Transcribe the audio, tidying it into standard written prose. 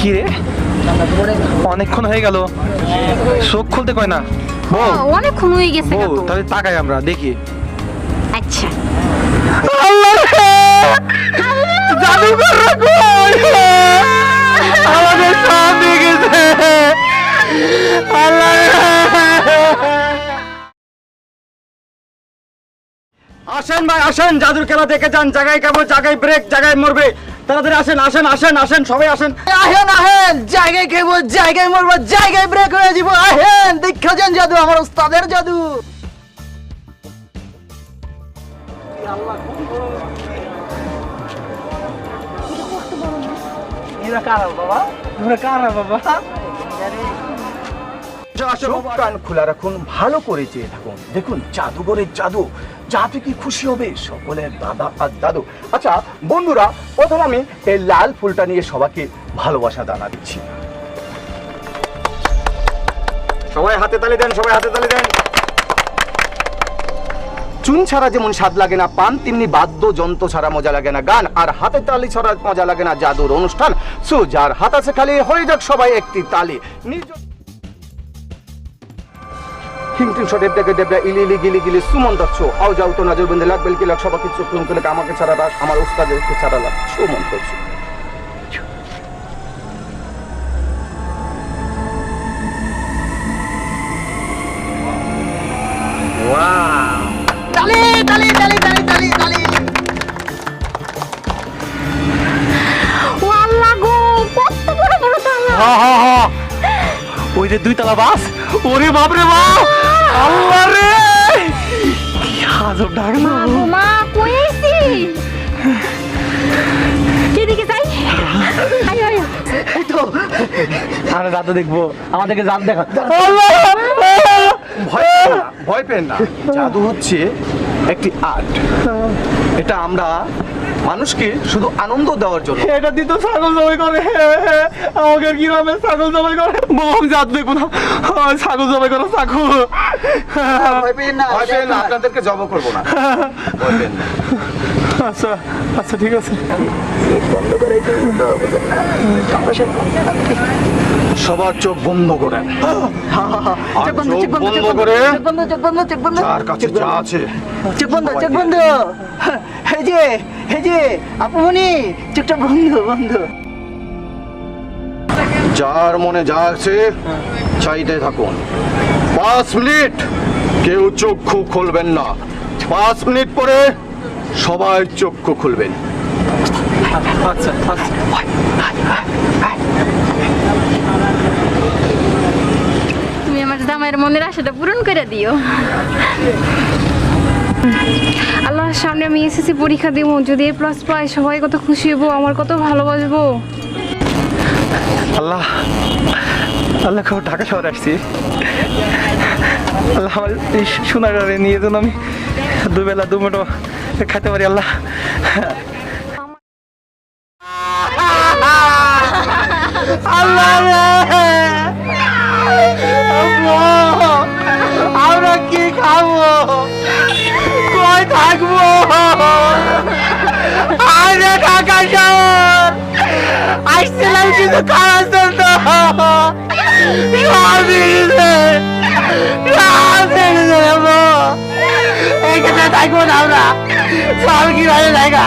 কি রে অনেকক্ষণ হয়ে গেল চোখ খুলতে কয় না বউ অনেকক্ষণ হয়ে গেছে বউ তাহলে তাকাই আমরা দেখি আচ্ছা জাদুঘর আমাদের সব নিয়ে গেছে আল্লাহ আসেন ভাই আসেন, জাদুর খেলা দেখে যান। জায়গায় কেবল, জায়গায় ব্রেক, জায়গায় মরবে। তাড়াতাড়ি আসেন আসেন আসেন আসেন, সবাই আসেন। আহেন আহেন, জায়গায় খেবো, জায়গায় মরবো, জায়গায় ব্রেক হয়ে যাবো। আহেন দেখা যান জাদু, আমার ওস্তাদের জাদু। এরা কারা বাবা? এরা কারা বাবা? চোখ কান খোলা রাখুন, ভালো করে চেয়ে থাকুন। দেখুন জাদুঘরের জাদু, যা থেকে খুশি হবে সকলের দাদা আর দাদু। আচ্ছা বন্ধুরা, প্রথম আমি এই লাল ফুলটা নিয়ে সবাইকে ভালোবাসা দানা দিচ্ছি। সবাই হাতে তালি দেন, সবাই হাতে তালি দেন। চুন ছাড়া যেমন স্বাদ লাগে না পান, তেমনি বাদ্যযন্ত্র ছাড়া মজা লাগে না গান, আর হাতে তালি ছাড়া মজা লাগে না জাদুর অনুষ্ঠান। সো যার হাত আছে খালি, হয়ে যাক সবাই একটি তালি। নিজ হিংটিং শটের থেকে দেবরা ইলি ইলি গিলি গিলি সুমন দচ্ছ আও যাও তো নজর বন্ধে লাগবেল কি লাগ সবাইকে চোখ তুলে আমাকে ছাড়া রাস আমার উস্তাদেরকে ছাড়া লাগ সুমন দচ্ছ। তালি তালি তালি তালি তালি তালি। ও আল্লাহ গো, কত বড় বড় তালা! ওই যে 2 তলা বাস, ওরে বাপ রে বাপ, আল্লাহ রে কি আজব ডাকলো। মা কই আইছি? এদিকে যাই। আয় আয়। এই তো আমরা দাদু দেখবো, আমাদেরকে জাদু দেখা। ভয় পেন না, জাদু হচ্ছে একটি আর্ট। এটা আমরা মানুষকে শুধু আনন্দ দেওয়ার জন্য। এটা দিত ছাগল জবাই করে, আমাকে গ্রামে ছাগল জবাই করে। বউ আমি জাদু দেখবো না, ছাগল জবাই করে ছাগল। ভয় পেন না, ভয় পেন না, আপনাদেরকে জব করবো না, ভয় পেন না। আচ্ছা আচ্ছা ঠিক আছে। সবার চোখ বন্ধ করেন, আর চোখ বন্ধ, চোখ চোখ বন্ধ, বন্ধ করে চোখ বন্ধ, চোখ বন্ধ, চোখ বন্ধ, যার কাছে যা আছে চোখ বন্ধ, চোখ বন্ধ। এই যে আপুমনি, চোখটা বন্ধ বন্ধ। যার মনে যা আছে চাইতে থাকুন। 5 মিনিট কেউ চক্ষু খুলবেন না। 5 মিনিট পরে সবাই চক্ষু খুলবেন। আচ্ছা আচ্ছা তুমি আমার জামাইয়ের মনের আশাটা পূরণ করে দিও। আল্লাহ, সামনে আমি এসএসসি পরীক্ষা দেবো, যদি A+ পাই সবাই কত খুশি হবো, আমার কত ভালোবাসবো। আল্লাহ আল্লাহ খবর ঢাকা শহরে আসছি। আল্লাহ আমার এই সোনাটারে নিয়ে যেন আমি 2 বেলা 2 মুঠো খাইতে পারি। আল্লাহ আমরা কি খাবো, কই থাকবো? আরে ঢাকা শহর আসছিলাম কিন্তু খাওয়ার জন্য। এইখানে থাকবো না আমরা, সব কি ভালো জায়গা।